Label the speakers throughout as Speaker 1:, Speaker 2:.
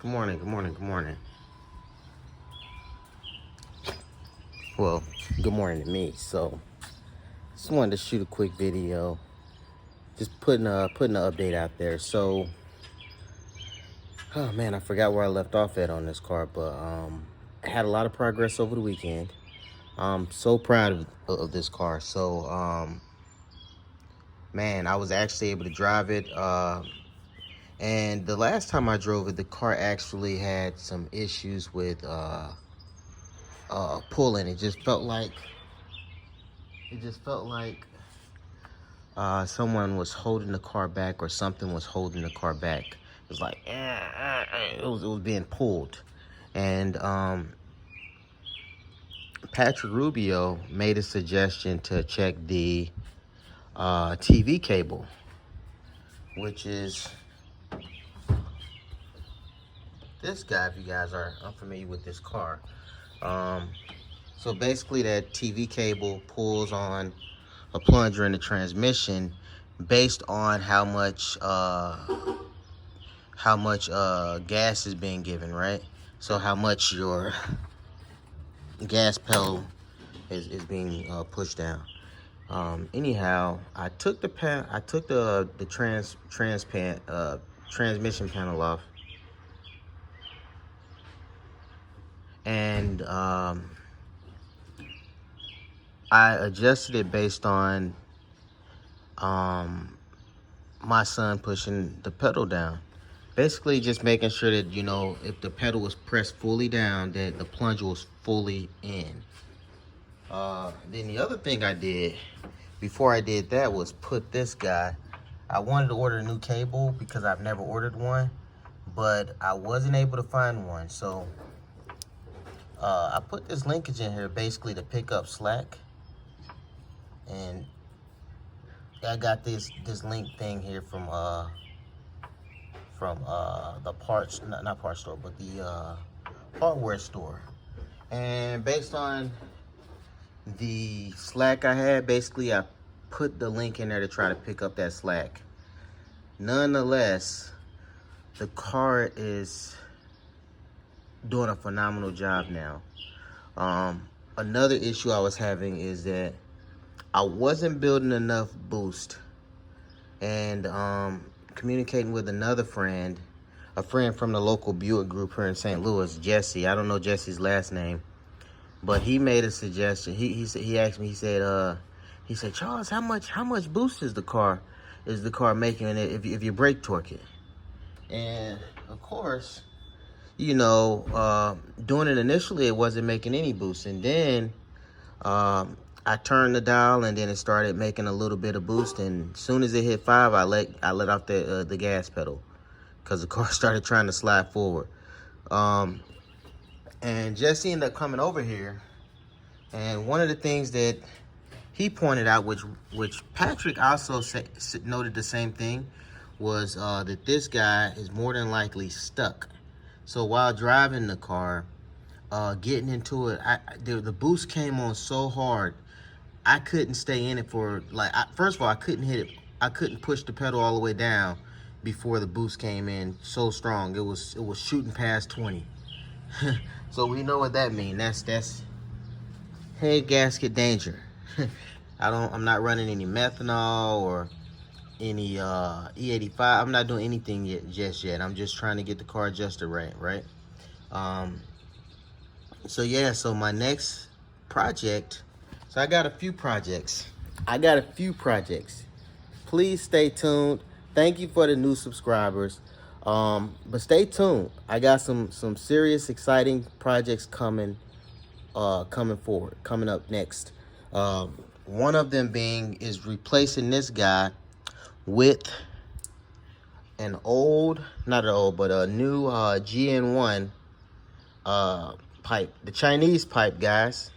Speaker 1: Good morning, good morning, good morning. Well, good morning to me. So, just wanted to shoot a quick video, just putting an update out there. So, oh man, I forgot where I left off at on this car, but I had a lot of progress over the weekend. I'm so proud of this car. So, man, I was actually able to drive it. And the last time I drove it, the car actually had some issues with pulling. It just felt like someone was holding the car back, or something was holding the car back. It was like it was being pulled, and Patrick Rubio made a suggestion to check the TV cable, which is this guy. If you guys are unfamiliar with this car, so basically that TV cable pulls on a plunger in the transmission based on how much gas is being given, right? So how much your gas pedal is being pushed down. Anyhow, I took the transmission panel off, and I adjusted it based on my son pushing the pedal down. Basically, just making sure that, if the pedal was pressed fully down, that the plunger was fully in. Then the other thing I did before I did that was put this guy. I wanted to order a new cable because I've never ordered one, but I wasn't able to find one. So I put this linkage in here basically to pick up slack, and I got this link thing here from the parts, not parts store, but the hardware store. And based on the slack I had, basically I put the link in there to try to pick up that slack. Nonetheless, the car is doing a phenomenal job now. Another issue I was having is that I wasn't building enough boost, and communicating with another friend, a friend from the local Buick group here in St. Louis, Jesse. I don't know Jesse's last name, but he made a suggestion. He asked me. He said, Charles, how much boost is the car making if you brake torque it? And of course, doing it initially, it wasn't making any boost, and then I turned the dial, and then it started making a little bit of boost. And as soon as it hit 5, I let off the gas pedal because the car started trying to slide forward. And Jesse ended up coming over here, and one of the things that he pointed out, which Patrick also noted the same thing, was that this guy is more than likely stuck. So while driving the car, getting into it, the boost came on so hard, I couldn't stay in it for, first of all, I couldn't hit it. I couldn't push the pedal all the way down before the boost came in so strong. It was shooting past 20. So we know what that means. That's head gasket danger. I'm not running any methanol or any E85. I'm not doing anything just yet. I'm just trying to get the car adjusted right? So my next project, so I got a few projects. Please stay tuned. Thank you for the new subscribers. But stay tuned. I got some serious, exciting projects coming up next. One of them is replacing this guy with a new GN1 pipe, the Chinese pipe, guys.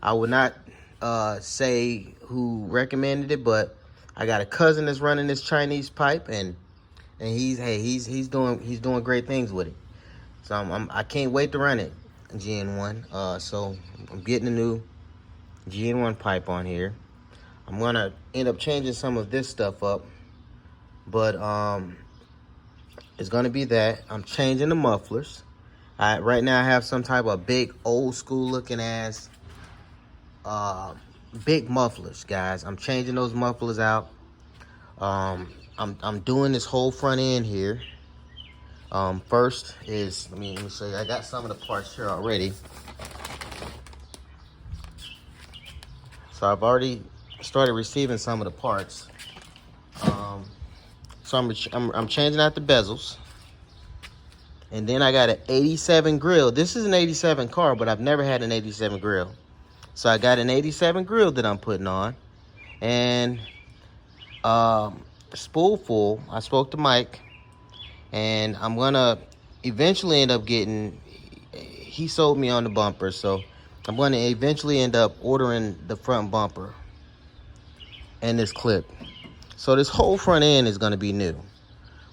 Speaker 1: I would not say who recommended it, but I got a cousin that's running this Chinese pipe, and he's doing great things with it. So I can't wait to run it, GN1. So I'm getting a new GN1 pipe on here. I'm gonna end up changing some of this stuff up, but is going to be that. I'm changing the mufflers. Right now I have some type of big old school looking ass big mufflers, guys. I'm changing those mufflers out. I'm doing this whole front end here. First is, let me show you. I got some of the parts here already. So I've already started receiving some of the parts. So I'm changing out the bezels. And then I got an 87 grill. This is an 87 car, but I've never had an 87 grill. So I got an 87 grill that I'm putting on. And spoolful, I spoke to Mike. And I'm gonna eventually end up getting, he sold me on the bumper. So I'm gonna eventually end up ordering the front bumper and this clip. So this whole front end is gonna be new.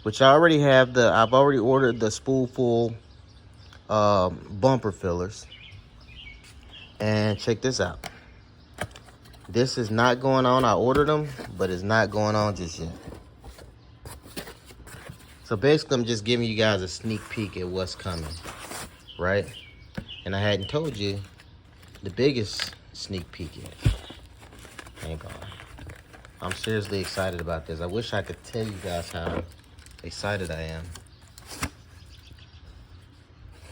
Speaker 1: Which I already have I've already ordered the spoolful bumper fillers. And check this out. This is not going on. I ordered them, but it's not going on just yet. So basically, I'm just giving you guys a sneak peek at what's coming, right? And I hadn't told you the biggest sneak peek yet. Hang on. I'm seriously excited about this. I wish I could tell you guys how excited I am.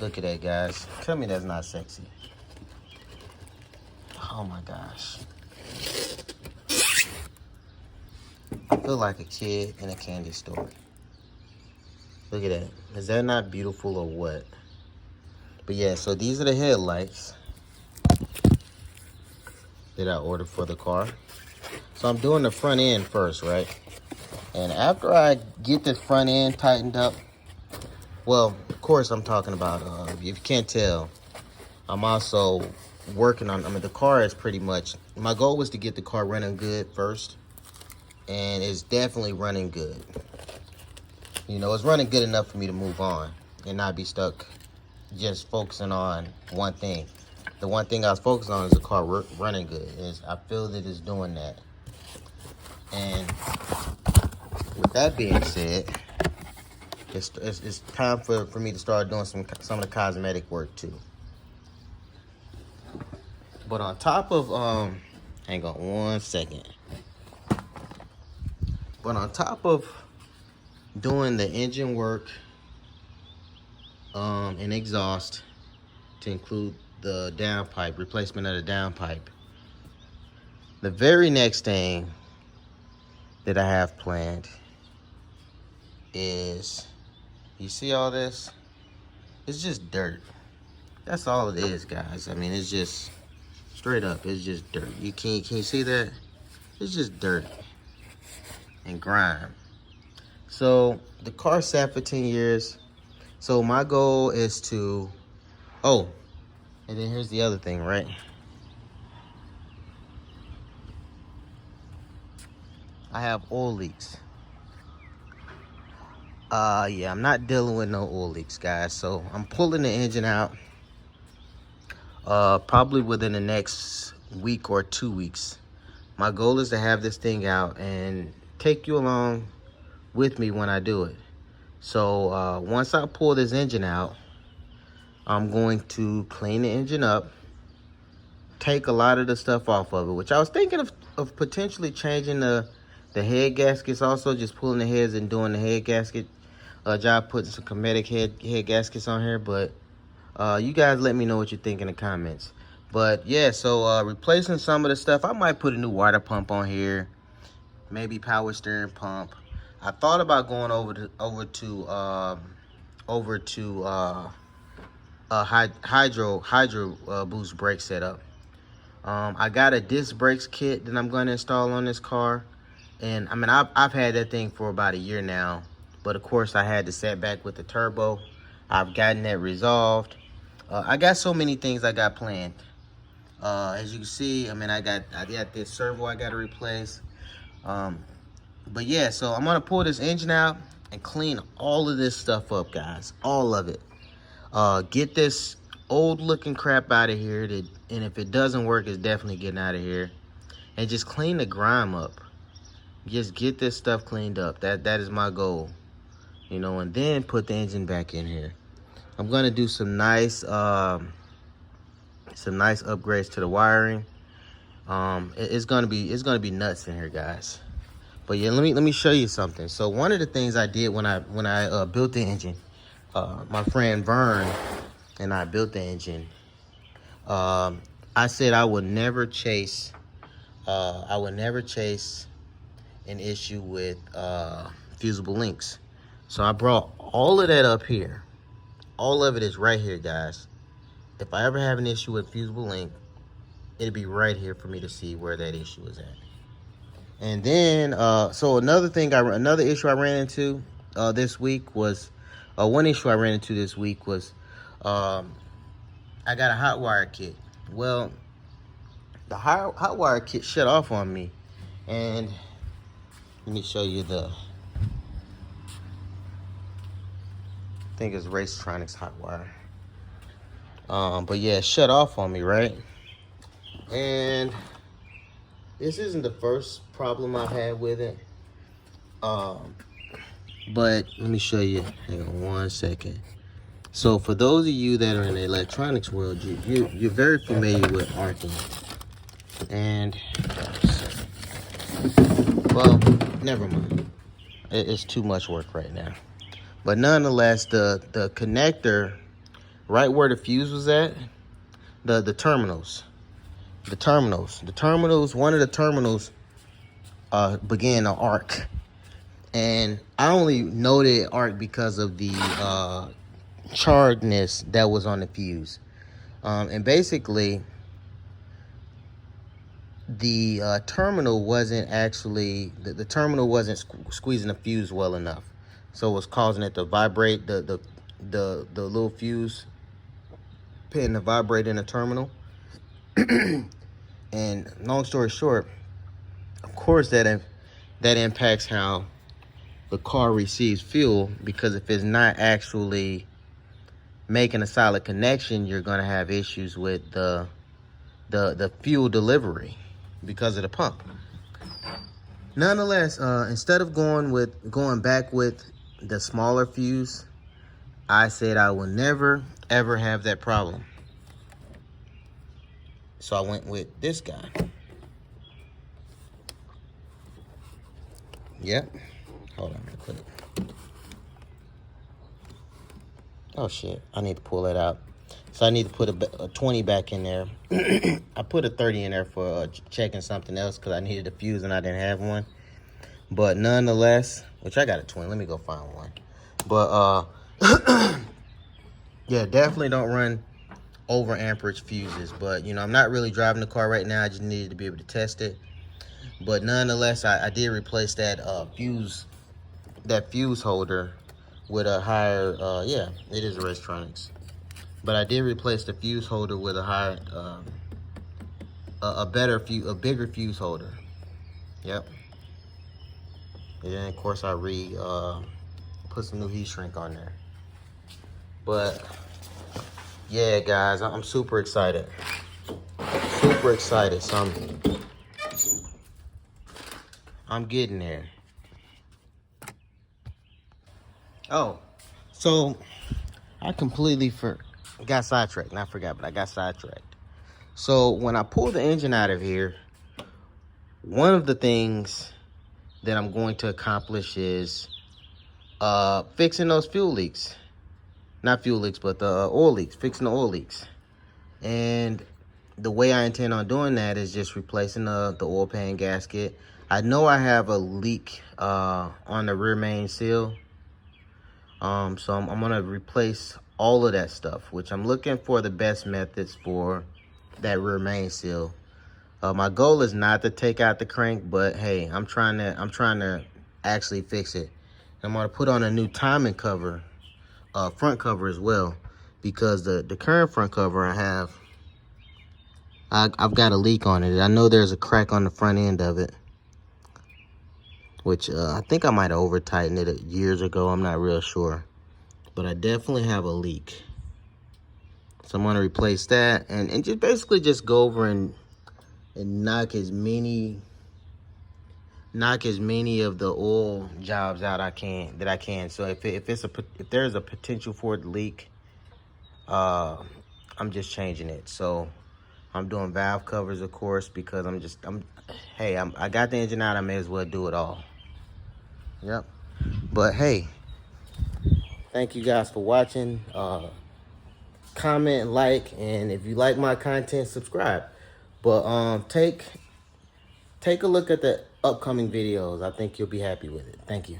Speaker 1: Look at that, guys. Tell me that's not sexy. Oh my gosh. I feel like a kid in a candy store. Look at that. Is that not beautiful or what? But yeah, so these are the headlights that I ordered for the car. So I'm doing the front end first, right? And after I get this front end tightened up, well, of course I'm talking about, if you can't tell, I'm also working on, the car is pretty much, my goal was to get the car running good first. And it's definitely running good. You know, it's running good enough for me to move on and not be stuck just focusing on one thing. The one thing I was focused on is the car running good. I feel that it's doing that. And with that being said, it's time for me to start doing some of the cosmetic work too. But on top of, hang on one second. But on top of doing the engine work and exhaust to include the downpipe, replacement of the downpipe, the very next thing that I have planned is, you see all this? It's just dirt. That's all it is, guys. I mean, it's just straight up, it's just dirt. Can you see that? It's just dirt and grime. So the car sat for 10 years. So my goal is to, oh, and then here's the other thing, right? I have oil leaks. Yeah, I'm not dealing with no oil leaks, guys. So I'm pulling the engine out probably within the next week or 2 weeks. My goal is to have this thing out and take you along with me when I do it. So once I pull this engine out, I'm going to clean the engine up, take a lot of the stuff off of it, which I was thinking of potentially changing the head gaskets also, just pulling the heads and doing the head gasket job, putting some Cometic head gaskets on here. But you guys let me know what you think in the comments. But yeah, so replacing some of the stuff. I might put a new water pump on here, maybe power steering pump. I thought about going over to hydro boost brake setup. I got a disc brakes kit that I'm going to install on this car, and I mean I've had that thing for about a year now, but of course I had the setback with the turbo. I've gotten that resolved. I got so many things I got planned. As you can see, I mean I got this servo I got to replace. But yeah, so I'm gonna pull this engine out and clean all of this stuff up, guys. All of it. Get this old looking crap out of here. And if it doesn't work, it's definitely getting out of here. And just clean the grime up. Just get this stuff cleaned up. That is my goal. you know, and then put the engine back in here. I'm gonna do some nice upgrades to the wiring. It's gonna be nuts in here, guys. But yeah, let me show you something. So one of the things I did when I built the engine, my friend Vern and I built the engine. I said I would never chase an issue with fusible links. So I brought all of that up here. All of it is right here, guys. If I ever have an issue with fusible link, it'll be right here for me to see where that issue is at. And then, so another issue I ran into this week was, one issue I ran into this week was, I got a hot wire kit. Well, the hot wire kit shut off on me, and let me show you I think it's Racetronics hot wire. But yeah, it shut off on me, right? And this isn't the first problem I've had with it. But let me show you. Hang on one second. So for those of you that are in the electronics world, you're very familiar with arcing. And, well, never mind. It's too much work right now. But nonetheless, the connector, right where the fuse was at, the terminals, one of the terminals began to arc. And I only noted arc because of the charredness that was on the fuse. And basically, the terminal wasn't actually, the terminal wasn't squeezing the fuse well enough. So it was causing it to vibrate, the little fuse pin to vibrate in the terminal. And long story short, of course that impacts how the car receives fuel, because if it's not actually making a solid connection, you're going to have issues with the fuel delivery because of the pump. Nonetheless, instead of going back with the smaller fuse, I said I will never ever have that problem. So I went with this guy. Yep. Hold on real quick. Oh shit, I need to pull that out. So I need to put a 20 back in there. I put a 30 in there for checking something else because I needed a fuse and I didn't have one. But nonetheless, which I got a 20. Let me go find one. But yeah, definitely don't run over amperage fuses. But you know, I'm not really driving the car right now. I just needed to be able to test it. But nonetheless, I did replace that fuse holder with a higher, yeah, it is a Racetronics. But I did replace the fuse holder with a higher, a bigger fuse holder. Yep. And then of course I put some new heat shrink on there. But yeah, guys, I'm super excited. Super excited. So I'm getting there. Oh, so I completely got sidetracked. Not forgot, but I got sidetracked. So when I pull the engine out of here, one of the things that I'm going to accomplish is fixing those fuel leaks. Not fuel leaks, but the oil leaks, fixing the oil leaks. And the way I intend on doing that is just replacing the oil pan gasket. I know I have a leak on the rear main seal. So I'm gonna replace all of that stuff, which I'm looking for the best methods for that rear main seal. My goal is not to take out the crank, but hey, I'm trying to actually fix it. I'm gonna put on a new timing cover, front cover as well, because the current front cover I have, I've got a leak on it. I know there's a crack on the front end of it, which I think I might have over tightened it years ago. I'm not real sure, but I definitely have a leak. So I'm gonna replace that and just basically just go over and knock as many knock as many of the oil jobs out that I can. So if there's a potential for it to leak, I'm just changing it. So I'm doing valve covers, of course, because I got the engine out. I may as well do it all. Yep. But hey, thank you guys for watching. Comment, like, and if you like my content, subscribe. But take a look at the upcoming videos. I think you'll be happy with it. Thank you.